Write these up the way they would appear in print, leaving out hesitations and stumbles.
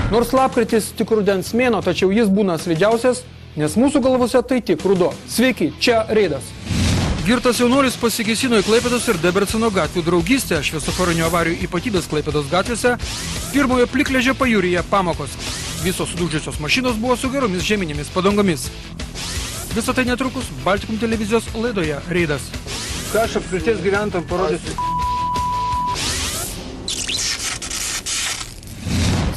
Nors lapkritis tik rudens mėnuo, tačiau jis būna slidžiausias, nes mūsų galvose tai tik ruduo. Sveiki, čia Reidas. Girtas jaunuolis pasikėsino į Klaipėdos ir Debreceno gatvių draugystę, šviesoforinių avarijų ypatybės Klaipėdos gatvėse, pirmojo plikležio pajūryje pamokos. Visos sudužusios mašinos buvo su geromis žieminėmis padangomis. Visą tai netrukus Baltikum televizijos laidoje Reidas. Ką aš apskrities gyventam parodysiu?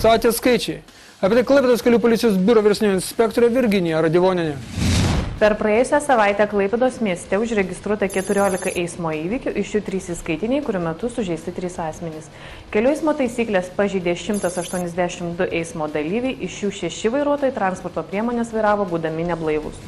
Savaitės skaičiai. Apie tai Klaipėdos kelių policijos biuro vyresnioji inspektorė Virginija Radivonienė. Per praėjusią savaitę Klaipėdos mieste užregistruota 14 eismo įvykių, iš jų 3 įskaitiniai, kurių metu sužeisti 3 asmenys. Kelių eismo taisyklės pažeidė 182 eismo dalyviai, iš jų 6 vairuotojai transporto priemonės vairavo būdami neblaivūs.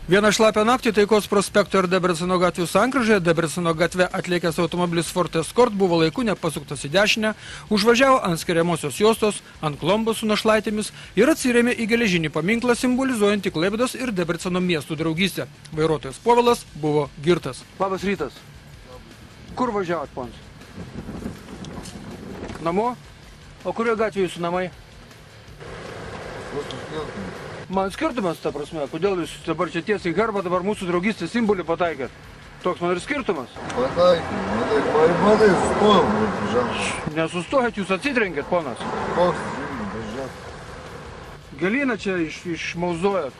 Vieną šlapią naktį Taikos prospekto ir Debreceno gatvių sankryžoje Debreceno gatve atlėkęs automobilis Ford Escort buvo laiku nepasuktas į dešinę, užvažiavo ant skiriamosios juostos, ant klombos su našlaitėmis ir atsirėmė į geležinį paminklą simbolizuojantį Klaipėdos ir Debreceno miestų draugystę. Vairuotojas Povilas buvo girtas. Labas rytas. Kur važiavot, ponas? Namo? O kurio gatvėje jūsų namai? Man skirtumas, ta prasme, kodėl jūs dabar čia tiesiai herbą, dabar mūsų draugystės simbolį pataikėt. Toks man ir skirtumas. Matai, sustojom, važiavom. Nesustojat, jūs atsitrenkėt, ponas. Koks važiavom? Galiną čia išmauzojat.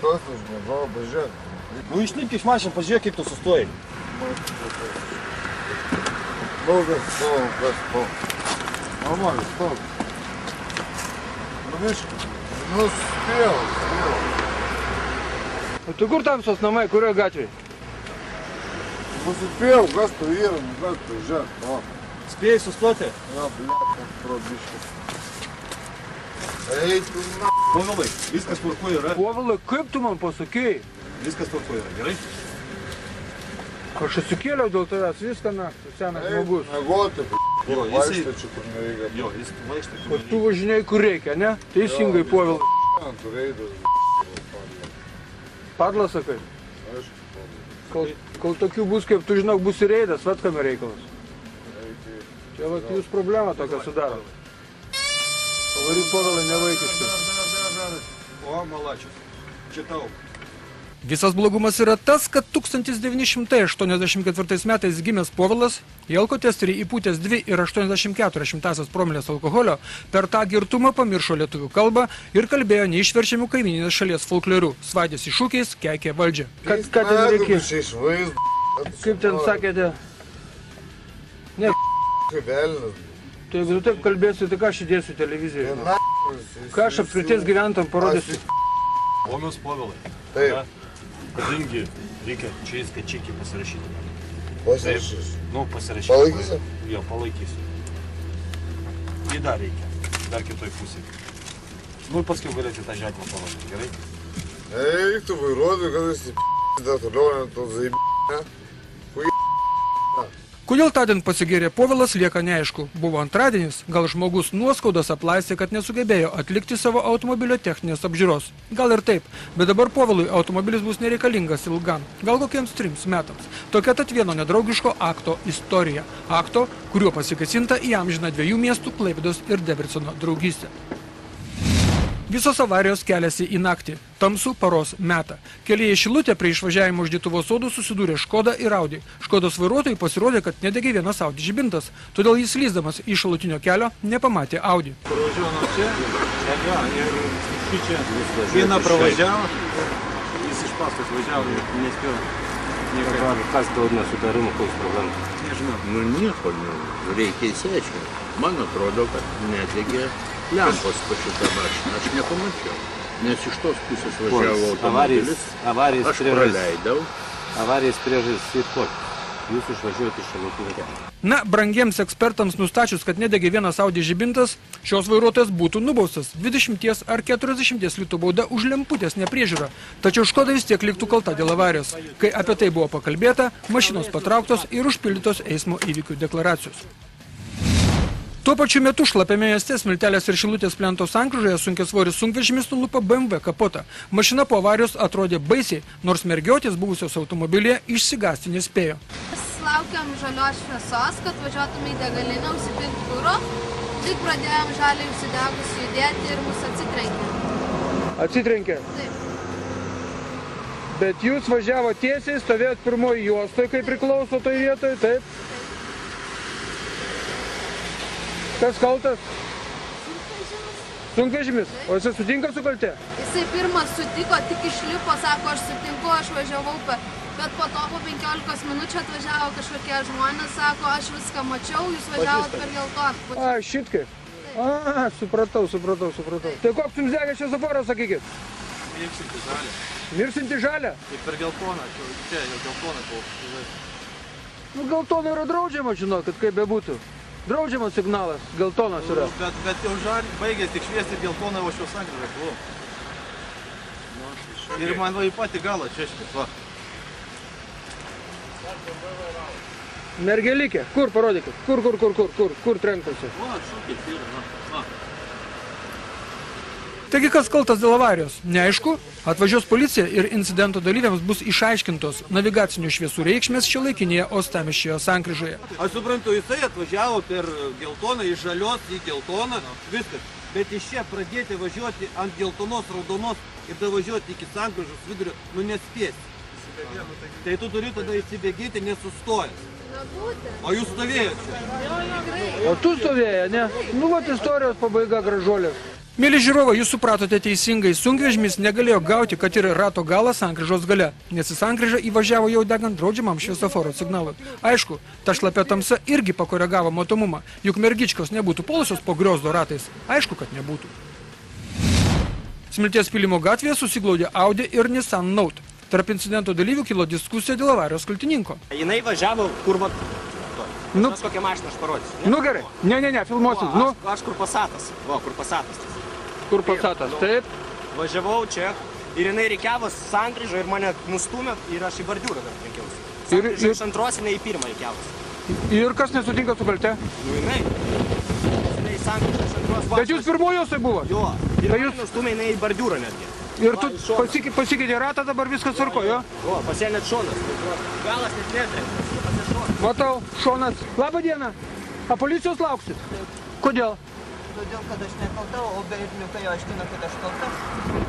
Kas išmauzojau, važiavom. Nu išlipk iš mašiną, pažiūrėk, kaip tu sustojai. Daugas, stovom. Normaliai, stovom. Nuviškai. Nu, spėjau. O tai kur tamsos namai, kurioje gatvėje? Nusispėjau, kas tu yra, kas tu žiūrėk. Spėjai sustoti? Ja, probiškas. Ei, tu na... Povilai, viskas tvarkoje yra. Povilai, kaip tu man pasakėjai? Viskas tvarkoje yra, gerai? Aš atsikėliau dėl tavęs viską naktį, senas žmogus. Negoti, Jo, vaikštė čia, kur nereikia. Jo, jis vaikštė, kur O nereikia. tu važinėjai, kur reikia, ne? Teisingai, Povilai. Tu Reidas, Padlas, sakai? aišku, Kol tokių bus, kaip tu žinok, bus ir Reidas, vat kame reikalas. Čia vat jūs problemą tokią sudaro. Pavaryt, Povilai, nevaikiškai. O, malačius. Čia tau. Visas blogumas yra tas, kad 1984 metais gimęs Povilas į alkotesterį įpūtęs 2,84 promilės alkoholio per tą girtumą pamiršo lietuvių kalbą ir kalbėjo neišverčiamų kaimyninės šalies folklorių, svaidėsi šūkiais, keikė valdžią. Ką ten reikia? Kaip ten sakėte? Ne, kaip velnas. tai jeigu tu taip kalbėsiu, tai ką aš įdėsiu televizijoje? Ką aš apskrities gyventam parodysiu? Ponas Povilai. Taip. Kadangi reikia čia įskačykį pasirašyti. Pasirašys. Nu, pasirašyti. Palaikysi? Jo, palaikysiu. Ir dar reikia. Dar kitoj pusėje. Nu, paskui galėsi tą ženklą parodyti, gerai? Ei, tu vairuotojai, kad esi p***da, toliau net to zaibė. Kodėl tądien pasigėrė Povilas, lieka neaišku. Buvo antradienis, gal žmogus nuoskaudas aplaistė, kad nesugebėjo atlikti savo automobilio techninės apžiūros. Gal ir taip, bet dabar Povilui automobilis bus nereikalingas ilgam, gal kokiems 3 metams. Tokia tad vieno nedraugiško akto istorija. Akto, kuriuo pasikasinta į amžiną 2 miestų Klaipėdos ir Debreceno draugystę. Visos avarijos keliasi į naktį, tamsų paros metą. Kelyje Šilutė prie išvažiavimo iš Dituvos sodų susidūrė Škoda ir Audi. Škodos vairuotojai pasirodė, kad nedegė vienas Audi žibintas, todėl jis lysdamas iš šalutinio kelio nepamatė Audi. Pravažiavo nuo čia, čia, vieną pravažiavo, jis iš paskos važiavo ir nespėjo. Kas dėl nesutarimų, koks problemas? Nežinau. Nu nieko, reikia įsiaiškinti. Man atrodo, kad nedegė lempos po šitą mašiną. Aš nepamačiau, nes iš tos pusės važiavo automobilis. Aš praleidau. Avarijas priežastis ir toks. Jūs išvažiuojate iš šalutinio kelio. Na, brangiems ekspertams nustačius, kad nedegė vienas Audi žibintas, šios vairuotojas būtų nubaustas 20 ar 40 litų bauda už lemputės nepriežiūrą. Tačiau Škoda vis tiek liktų kalta dėl avarijos. Kai apie tai buvo pakalbėta, mašinos patrauktos ir užpildytos eismo įvykių deklaracijos. Tuo pačiu metu šlapiame mieste Smiltelės ir Šilutės plento sankryžoje sunkiasvoris sunkvežimis nulupa BMW kapotą. Mašina po avarijos atrodė baisiai, nors mergiotės buvusios automobilyje išsigąsti nespėjo. Laukiam žalios šviesos, kad važiuotume į degalinę, užsipirkti kuro Tik pradėjom žaliai užsidegus judėti ir mus atsitrenkė. Atsitrenkė? Taip. Bet jūs važiavo tiesiai, stovėjot pirmoji juostoje, kai priklauso toj vietoje, taip? Kas kaltas? Sunkvežimis. O jisai sutinka su kalte? Jisai pirmas sutiko, tik išlipo, sako, aš sutinku, aš važiavau, bet po to po 15 minučių atvažiavo kažkokie žmonės, sako, aš viską mačiau, jūs važiavot per geltoną. A, šitkai. A, supratau. Tai koks jums dega šviesoforas, sakykit? Mirksinti žalia. Mirksinti žalia? Ir per geltoną, čia jau geltoną buvo. Nu, geltona yra draudžiama, žinokit, kaip bebūtų. Draudžiamas signalas, geltonas yra. Bet jau žalį baigės tik šviesti ir geltoną, o šios sankryžą buvo. Ir man va į patį galą čia šitas, va. Mergelikė, kur parodykit? Kur trenkasi? O, šūkis yra, va. Taigi kas kaltas dėl avarijos? Neaišku, atvažiuos policija ir incidento dalyviams bus išaiškintos navigacinių šviesų reikšmės šiuolaikinėje Uostamiesčio sankryžoje. Aš suprantu, jisai atvažiavo per geltoną, iš žalios į geltoną, viskas. Bet iš čia pradėti važiuoti ant geltonos, raudonos ir davažiuoti iki sankryžos vidurio, nu nespėsi. Tai tu turi tada įsibėgėti nesustojęs. O jūs stovėjote? O tu stovėjai, ne? Nu, vat istorijos pabaiga gražuolės. Mėly žiūrovai, jūs supratote teisingai, sunkvežimis negalėjo gauti, kad yra rato galas sankryžos gale, nes į sankryžą įvažiavo jau degant draudžiamam šviesoforo signalui. Aišku, ta šlapia tamsa irgi pakoregavo matomumą, juk mergičkos nebūtų polusios po griozdo ratais. Aišku, kad nebūtų. Smiltės pylimo gatvėje susiglaudė Audi ir Nissan Note. Tarp incidento dalyvių kilo diskusija dėl avarijos kaltininko. Jinai važiavo, kur vat... Nu, kokią mašiną aš parodysiu. Nu gerai, ne, filmuosim. Nu, aš kur Passatas. Va, kur Passatas. Kur Passatas, taip. Važiavau čia ir jinai reikiavo sankryžą ir mane nustumė ir aš į bordiūrą dar trenkiausi. Sankryžą iš antros jinai į pirmą reikiavosi. Ir kas nesutinka su kalte? Nu jinai. Jinai sankryžą iš antros. Bet jūs pirmojose buvo? Jo. Ir mane nustumė jinai į bordiūrą netgi. Ir tu pasikeitė ratą, dabar viskas tvarko, jo? O, pas ją net šonas. Galas net netrenkia. Matau, šonas. Labą dieną. A policijos lauksit? Kodėl? Todėl, kad aš nekalta, o berniukai aiškina, kad aš kalta.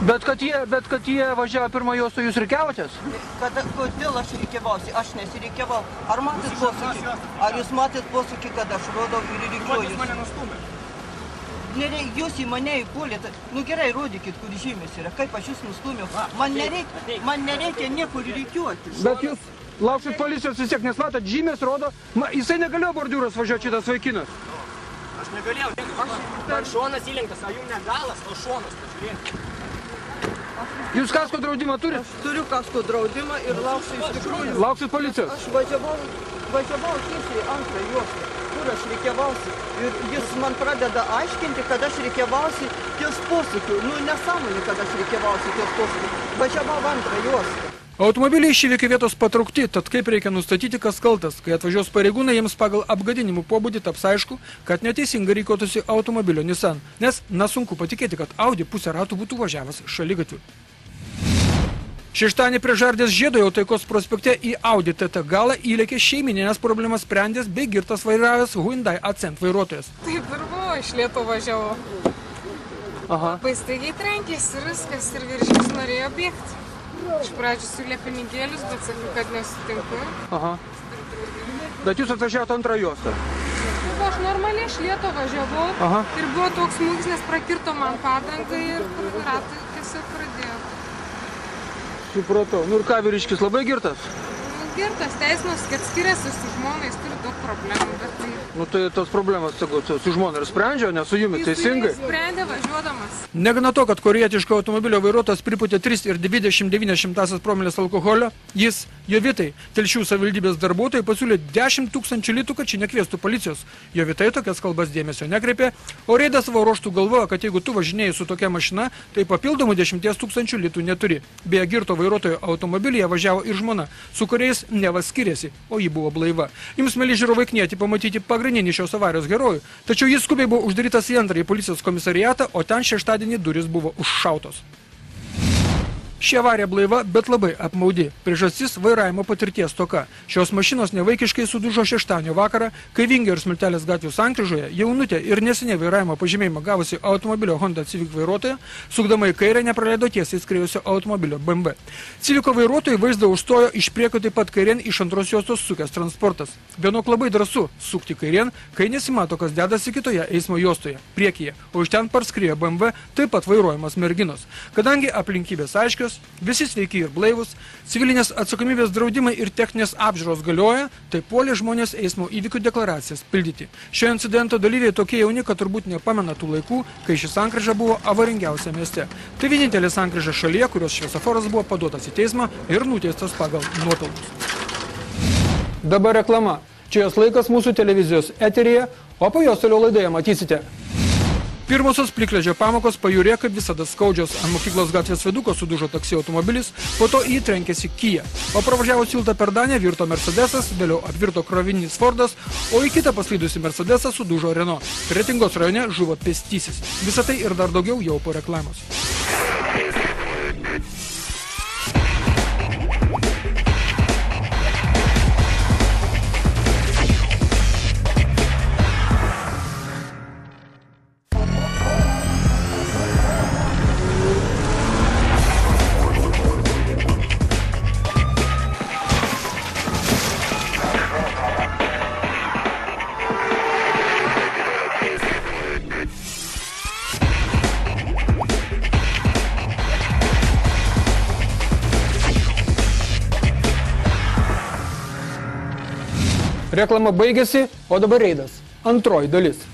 Bet kad jie važiavo pirmojose, jūs rikiavotės? Kodėl aš rikiavausi? Aš nesirikiavau. Ar matėt posūkį? Ar jūs matėt posūkį, kad aš rodau ir rikiuojusi? Jūs mane nustumė. Jūs į mane įpuolėte. Nu gerai, rodykit, kur žymės yra. Kaip aš jūs nustumiau. Man nereikia niekur rikiuotis. Bet jūs lauksit policijos vis tiek, nes matot, žymės rodo, jisai negalėjo bordiūros važiuoti šitas vaikinas. Aš negalėjau. Man šonas įlenktas, o jums ne galas, o šonas, pažiūrėkit. Jūs kasko draudimą turit? Aš turiu kasko draudimą ir lauksiu iš tikrųjų. Lauksit policijos? Aš važiavau tiesiai antrą juostą, kur aš reikiavausi. Ir jis man pradeda aiškinti, kad aš reikiavausi ties posūkiu. Nu, nesąmonė, kad aš reikiavausi ties posūkiu. Važiavau antrą juostą. Automobiliai iš įvykio vietos patraukti, tad kaip reikia nustatyti, kas kaltas. Kai atvažiuos pareigūnai, jiems pagal apgadinimų pobūdį taps aišku, kad neteisingai reikotųsi automobilio Nissan. Nes nesunku patikėti, kad Audi pusę ratų būtų važiavęs šaligatviu. Šeštadienį prie Žardės žiedo jau Taikos prospekte į Audi TT galą įlėkė šeiminės problemas sprendęs bei girtas vairavęs Hyundai Accent vairuotojas. Taip ir buvo, iš Lietuvo važiavau. Aha. Baistagiai trenkėsi ir viskas, ir vyriškis norėjo bėgti. Iš pradžių siūlė pinigėlius, bet sakiau, kad nesutinku. Aha. Bet jūs atvažiavote antrą juostą? Aš normaliai iš Lietuvo važiavau. Aha. Ir buvo toks smūgis, nes prakirto man padangą ir ratai tiesiog pradėjo. Supratau. Nu ir ką, vyriškis labai girtas? Girtas, teisinas, kad skiriasi su žmonais, turi daug problemų, bet tai... Nu tai tos problemas, sakau, su žmona ir sprendžia, ne su jumi, teisingai? Jis sprendė važiuodamas. Negana to, kad korėjietiško automobilio vairuotojas pripūtė 3,29 promilės alkoholio, jis, Jovitai, Telšių savivaldybės darbuotojai pasiūlė 10 000 litų, kad ši nekviestų policijos. Jovitai tokias kalbas dėmesio nekreipė, o Reidas savo ruožtų galvoja, kad jeigu tu važinėjai su tokia mašina, tai papildomų 10 000 litų neturi. Beje, girto vairuotojo automobilyje važiavo ir žmona, su kuriais neva skiriasi, o ji buvo blaiva. Jums, mėly žiūrovai, knieti pamatyti pagrindinį šios avarijos herojų, tačiau jis skubiai buvo uždarytas į antrąjį policijos komisariatą, o ten šeštadienį durys buvo užšautos. Ši avarija blaiva, bet labai apmaudi. Priežastis – vairavimo patirties stoka. Šios mašinos nevaikiškai sudužo šeštadienio vakarą, kai Vingio ir Smiltelės gatvių sankryžoje jaunutė ir neseniai vairavimo pažymėjimą gavusi automobilio Honda Civic vairuotoja, sukdama į kairę nepraleido tiesiai skriejusio automobilio BMW. Civico vairuotojai vaizdą užstojo iš priekio taip pat kairien iš antros juostos sukęs transportas. Vienok labai drąsu sukti kairien, kai nesimato, kas dedasi kitoje eismo juostoje, priekyje, o iš ten parskriejo BMW taip pat vairuojamas merginos. Kadangi aplinkybės aiškios, visi sveiki ir blaivus, civilinės atsakomybės draudimai ir techninės apžiūros galioja, tai puolė žmonės eismo įvykių deklaracijas pildyti. Šio incidento dalyviai tokie jauni, kad turbūt nepamena tų laikų, kai ši sankryža buvo avaringiausia mieste. Tai vienintelė sankryža šalyje, kurios šviesoforas buvo paduotas į teismą ir nuteistas pagal nuopelnus. Dabar reklama. Čia jos laikas mūsų televizijos eteryje, o po jos toliau laidoje matysite. Pirmosios plikledžio pamokos pajūrė, kaip visada skaudžios. Ant mokyklos gatvės viaduko sudužo taksi automobilis, po to jį trenkėsi Kia. O pravažiavus tiltą per Danę virto Mercedesas, vėliau apvirto krovininis Fordas, o į kitą paslydusi Mercedesą sudužo Renault. Kretingos rajone žuvo pėstysis. Visą tai ir dar daugiau jau po reklamos. Reklama baigėsi, o dabar reidas. Antroji dalis.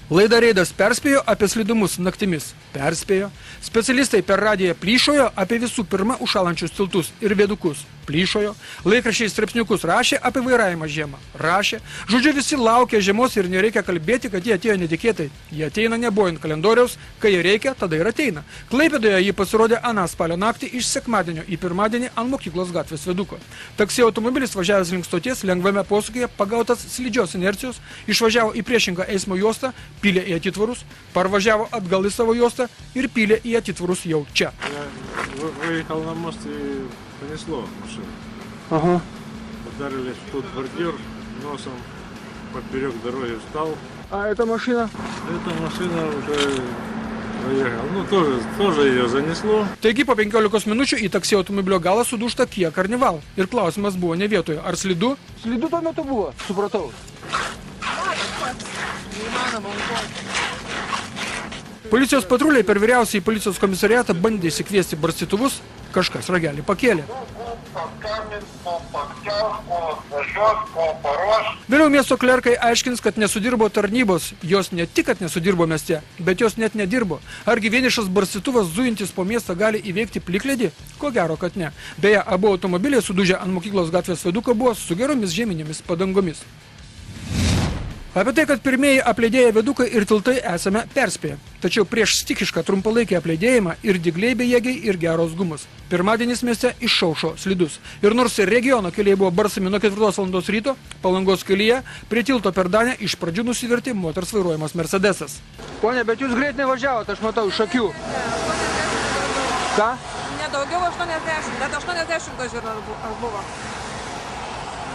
Laida Reidas perspėjo apie slidumus naktimis. Perspėjo. Specialistai per radiją plyšojo apie visų pirma užšalančius tiltus ir vėdukus. Plyšojo. Laikraščiai straipsniukus rašė apie vairavimą žiemą. Rašė. Žodžiu, visi laukia žiemos ir nereikia kalbėti, kad jie atėjo netikėtai. Jie ateina nebojant kalendoriaus, kai jie reikia, tada ir ateina. Klaipėdoje jį pasirodė aną spalio naktį iš sekmadienio į pirmadienį ant mokyklos gatvės viaduko. Taksi automobilis važiavęs link stoties lengvame posūkyje, pagautas slidžios inercijos, išvažiavo į priešingą eismo juostą, pylė į atitvarus, parvažiavo atgal į savo juostą ir pylė į atitvarus jau čia. Выехал на мост и понесло машину. Ага. Ударились в тот бордюр, носом поперек дороги встал. А эта машина? Эта машина уже проехала. Ну, тоже ее занесло. Taigi po 15 minučių į taksi automobilio galą sudūžta Kia Carnival. Ir klausimas buvo ne vietoje. Ar slidu? Slidu tuo metu buvo, supratau. Policijos patruliai per vyriausiąjį policijos komisariatą bandė įsikviesti barstytuvus, kažkas ragelį pakėlė. Vėliau miesto klerkai aiškins, kad nesudirbo tarnybos. Jos ne tik, kad nesudirbo mieste, bet jos net nedirbo. Argi vienišas barstytuvas zujantis po miestą gali įveikti plikledį? Ko gero, kad ne. Beje, abu automobiliai sudužę ant mokyklos gatvės viaduko buvo su geromis žieminėmis padangomis. Apie tai, kad pirmieji apledėję viadukai ir tiltai esame perspėję. Tačiau prieš stichišką trumpalaikį apledėjimą ir dygliai bejėgiai ir geros gumos. Pirmadienis mieste išaušo slidus. Ir nors regiono keliai buvo barsami nuo 4 valandos ryto, Palangos kelyje prie tilto per Danę iš pradžių nusivertė moters vairuojamas Mercedesas. Pone, bet jūs greit nevažiavote, aš matau, iš akių. Ką? Nedaugiau 80, bet 80 kažkur ar buvo.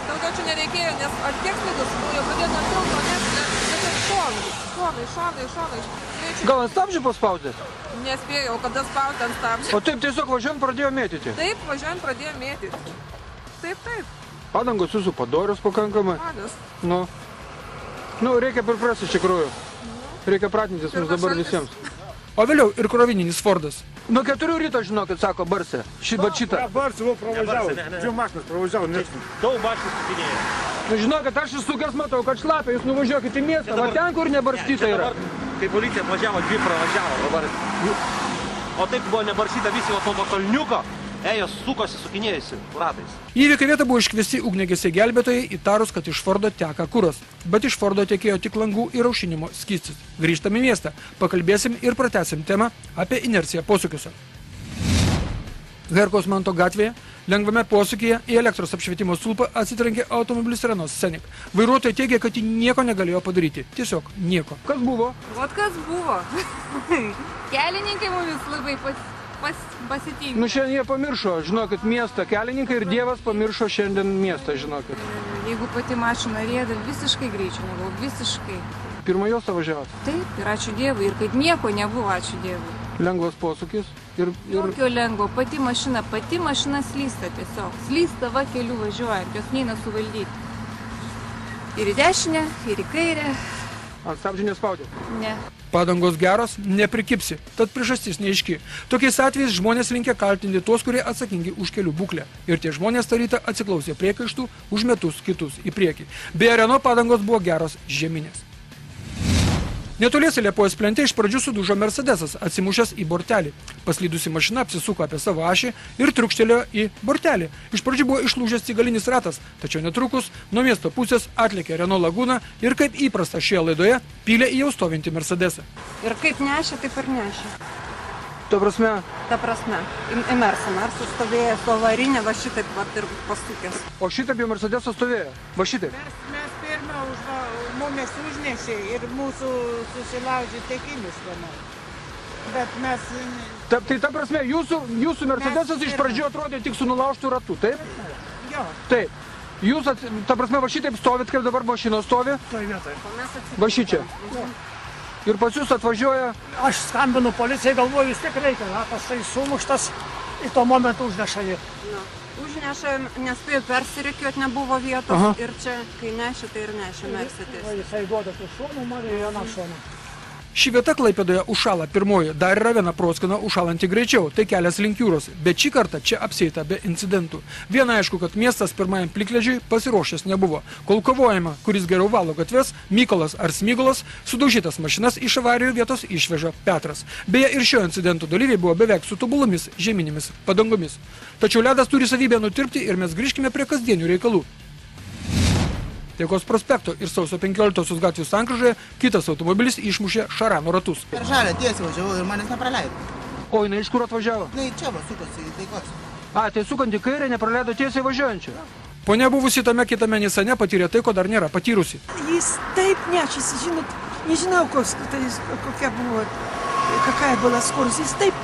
Daugiau čia nereikėjo, nes ar tiek slidus, jau pradėjo nuo tilto, nes šonai. Gal ant stabdžių paspaudėt? Nespėjau, kada spaudė ant stabdžių. O taip tiesiog važiuojant pradėjo mėtyti? Taip, važiuojant pradėjo mėtyti. Taip. Padangos jūsų padorios pakankamai? Padus. Nu, reikia priprasti iš tikrųjų. Reikia pratintis mums dabar visiems. O vėliau ir krovininis Fordas. Nuo 4 ryto, žinokit, sako, barsė. Šitą. Барсы его провожал. Две машины провожал. Daug mašinų sukinėja. Nu, žinokit, aš įsukęs matau, kad šlapia, jūs nuvažiuokit į miestą, va ten, kur nebarstyta yra. Kai policija atvažiavo, dvi pravažiavo dabar. O taip buvo nebarstyta visi nuo to kalniuko. Ėjo sukosi, sukinėjusi ratais. Įvykio vietą buvo iškviesti ugniagesiai gelbėtojai, įtarus, kad iš Fordo teka kuras. Bet iš Fordo tekėjo tik langų ir aušinimo skystis. Grįžtame į miestą. Pakalbėsim ir pratęsim temą apie inerciją posūkiuose. Herkos Manto gatvėje, lengvame posūkyje į elektros apšvietimo stulpą atsitrenkė automobilis Renault Scenic. Vairuotojai teigia, kad ji nieko negalėjo padaryti. Tiesiog nieko. Kas buvo? Vat kas buvo. Kelininkai mumis labai pasitinka. Nu, šiandien jie pamiršo, žinokit, miestą kelininkai ir Dievas pamiršo šiandien miestą, žinokit. Jeigu pati mašina rieda, visiškai greičio nebuvo, visiškai. Pirmą juostą važiavot? Taip, ir ačiū Dievui, ir kaip nieko nebuvo, ačiū Dievui. Lengvas posūkis. Jokio lengvo, pati mašina slysta tiesiog. Slysta va keliu važiuojant, jos neina suvaldyti. Ir į dešinę, ir į kairę. Ant stabdžių nespaudė? Ne. Padangos geros, neprikipsi, tad priežastis neaiški. Tokiais atvejais žmonės linkia kaltinti tuos, kurie atsakingi už kelių būklę. Ir tie žmonės tą rytą atsiklausė priekaištų už metus kitus į priekį. Beje, Renault padangos buvo geros žieminės. Netoliese Liepojos plente iš pradžių sudužo Mercedesas, atsimušęs į bortelį. Paslydusi mašina apsisuko apie savo ašį ir triukštelėjo į bortelį. Iš pradžių buvo išlūžęs cigalinis ratas, tačiau netrukus nuo miesto pusės atlėkė Renault Laguna ir kaip įprasta šioje laidoje pylė į jau stovintį Mercedesą. Ir kaip nešė, taip ir nešė. Ta prasme? Ta prasme. Į Mersą stovėjo su avarinė, va šitaip va ir pasukęs. O šitaip jau Mercedesas stovėjo? Va šitaip? Mes pirmą mumis užnešė ir mūsų susilaužė tekinis vienai. Bet mes... Tai ta prasme, jūsų Mercedesas iš pradžių atrodė tik su nulaužtų ratu, taip? Jo. Taip. Jūs, ta prasme, va šitaip stovit, kaip dabar mašinos stovi? Toj vietoj. Va šičia. Ir pas jūs atvažiuoja... Aš skambinu policijai, galvoju, vis tiek reikia, ratas tai sumuštas, į to momentu užneša jį. Užneša, nespėjo persirikiuot, nebuvo vietos ir čia, kai nešė, tai ir nešė Mercedes. Jisai duoda tų šonų, man ir vieną šoną. Ši vieta Klaipėdoje užšala pirmoji, dar yra viena Proskina užšalanti greičiau, tai kelias link jūros, bet šį kartą čia apsieita be incidentų. Viena aišku, kad miestas pirmajam plikledžiui pasiruošęs nebuvo. Kol kovojama, kuris geriau valo gatves, Mykolas ar Smygolas, sudaužytas mašinas iš avarijų vietos išveža Petras. Beje, ir šio incidentų dalyviai buvo beveik su tobulomis žieminėmis padangomis. Tačiau ledas turi savybę nutirpti ir mes grįžkime prie kasdienių reikalų. Taikos prospekto ir sausio 15 gatvės sankryžoje kitas automobilis išmušė šarano ratus. Per žalę tiesiai važiavau ir manęs nepraleido. O jinai iš kur atvažiavo? Tai čia va, sukosi į Taikos. Tai sukant į kairę nepraleido tiesiai važiuojančią. Ponia buvusi tame kitame Nisane patyrė tai, ko dar nėra patyrusi. Jis taip nešėsi, žinot, nežinau, kokia buvo skoros, jis taip,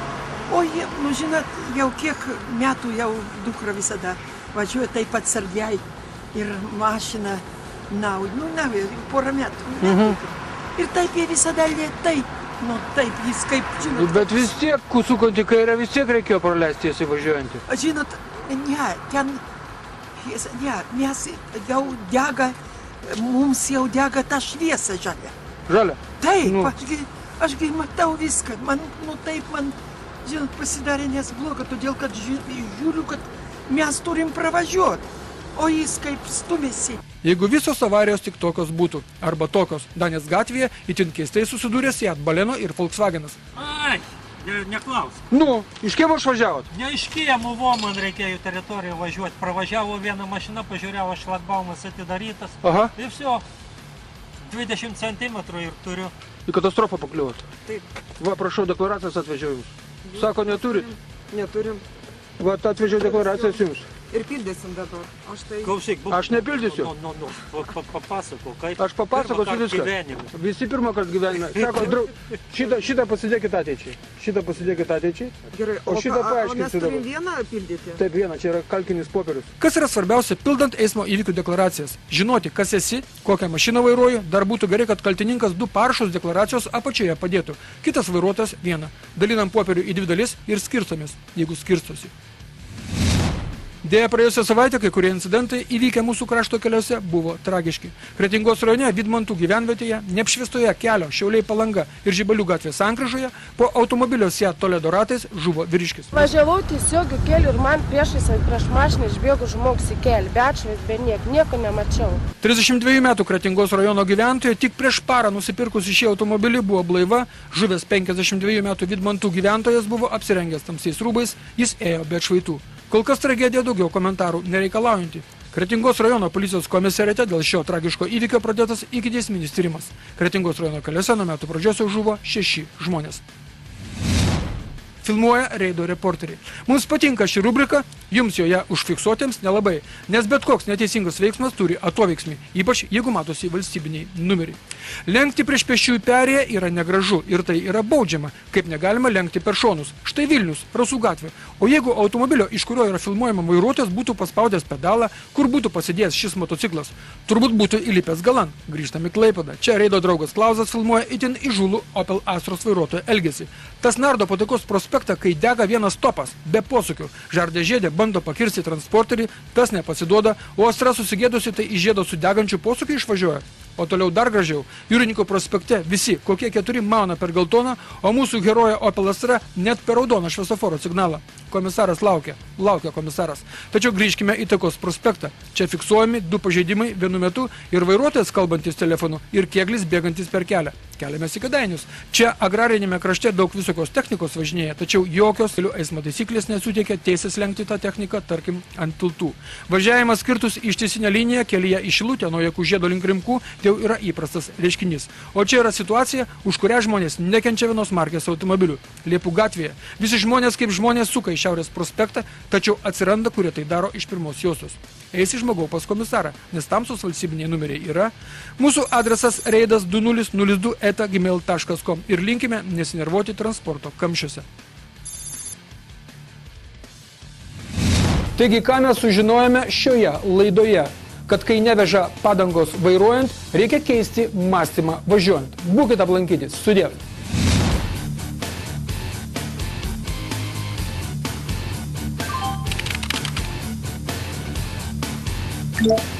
nu žinot, jau kiek metų jau dukra visada važiuoja taip atsargiai ir mašina porą metų. Ir taip jie visada lėtai, taip jis kaip, žinot. Bet vis tiek, sukant į kairę, vis tiek reikėjo praleisti tiesiai važiuojantį. Žinot, nes jau dega, mums jau dega ta šviesa žalia. Žalia? Taip, ašgi matau viską, man žinot, pasidarė nesbloga, todėl kad žiūriu, kad mes turim pravažiuoti. O jis kaip stumėsi. Jeigu visos avarijos tik tokios būtų, arba tokios, Danės gatvėje itin keistai susidūrė Seat Baleno ir Volkswagenas. Ai, neklaus. Nu, iš kiemo išvažiavot? Ne iš kiemo, man reikėjo teritoriją važiuoti. Pravažiavo vieną mašiną, pažiūrėjau, šlagbaumas atidarytas. Ir viso, 20 cm ir turiu. Į katastrofą pakliuvot? Taip. Va, prašau, deklaracijas atvežiau jums. Sako, neturit? Neturim. Va, atvežiau deklaracijas jums. Ir pildysim dabar. Klausyk, aš nepildysiu. Papasakau, kaip. Aš papasakosiu viską. Visi pirmą kartą gyvenime. Sako, šitą pasidėkit ateičiai. Gerai, o šitą paaiškinsiu dabar. O mes turim vieną pildyti? Taip, vieną, čia yra kalkinis popierius. Kas yra svarbiausia pildant eismo įvykių deklaracijas? Žinoti, kas esi, kokią mašiną vairuoji, dar būtų gerai, kad kaltininkas 2 parašus deklaracijos apačioje padėtų. Kitas vairuotojas vieną. Dalinam popierių į 2 dalis ir skirstomės, jeigu skirstosi. Deja, praėjusią savaitę kai kurie incidentai įvykę mūsų krašto keliuose buvo tragiški. Kretingos rajone Vidmantų gyvenvietėje, neapšviestoje kelio Šiauliai Palanga ir Žibalių gatvės sankryžoje po automobilio Seat Toledo ratais žuvo vyriškis. Važiavau tiesiog į kelią ir man prieš mašiną išbėgo žmogus į kelią, be atšvais, be nieko nemačiau. 32 metų Kretingos rajono gyventoja tik prieš parą nusipirkus šį automobilį buvo blaiva, žuvęs 52 metų Vidmantų gyventojas buvo apsirengęs tamsiais rūbais, jis ėjo be atšvaitų. Kol kas tragedija daugiau komentarų nereikalaujanti. Kretingos rajono policijos komisariate dėl šio tragiško įvykio pradėtas ikiteisminis tyrimas. Kretingos rajono keliuose nuo metų pradžios jau žuvo 6 žmonės. filmuoja reido reporteriai. Mums patinka ši rubrika, jums joje užfiksuotiems nelabai, nes bet koks neteisingas veiksmas turi atoveiksmį, ypač jeigu matosi valstybiniai numeriai. Lenkti prieš pėsčiųjų perėją yra negražu ir tai yra baudžiama, kaip negalima lenkti per šonus. Štai Vilnius, Rasų gatvė. O jeigu automobilio, iš kurio yra filmuojama vairuotojas, būtų paspaudęs pedalą, kur būtų pasidėjęs šis motociklas, turbūt būtų įlipęs galan. Grįžtame į Klaipėdą. Čia reido draugas Klausas filmuoja itin įžūlų Opel Astros vairuotojo elgesį. Tas nardo po Taikos prospektą, kai dega vienas topas, be posūkių. Žardė žiedė bando pakirsti transporterį, tas nepasiduoda, o Astra susigėdusi tai iš žiedo su degančiu posūkiu išvažiuoja. O toliau dar gražiau, Jūrininko prospekte visi, kokie 4 mauna per geltoną, o mūsų heroja Opel Astra net per raudoną šviesoforo signalą. Komisaras laukia komisaras. Tačiau grįžkime į Taikos prospektą. Čia fiksuojami 2 pažeidimai vienu metu ir vairuotojas kalbantis telefonu ir kėglis bėgantis per kelią. Keliamės į Kėdainius. Čia agrarinėme krašte daug visokios technikos važinėja, tačiau jokios kelių eismo taisyklės nesuteikia teisės lenkti tą techniką, tarkim, ant tiltų. Važiavimas skirtus ištisinę liniją kelyje į Šilutę nuo Jakubžiedo link Rimkų jau yra įprastas reiškinys. O čia yra situacija, už kurią žmonės nekenčia vienos markės automobilių. Liepų gatvėje. Visi žmonės kaip žmonės suka į Šiaurės prospektą, tačiau atsiranda, kurie tai daro iš pirmos juostos. Eisi žmogau pas komisarą, nes tamsus valstybiniai numeriai yra. Mūsų adresas reidas 2002@gmail.com ir linkime nesinervuoti transporto kamščiuose. Taigi, ką mes sužinojame šioje laidoje? Kad kai neveža padangos vairuojant, reikia keisti mąstymą važiuojant. Būkite aplankyti. Sudiev. Yeah.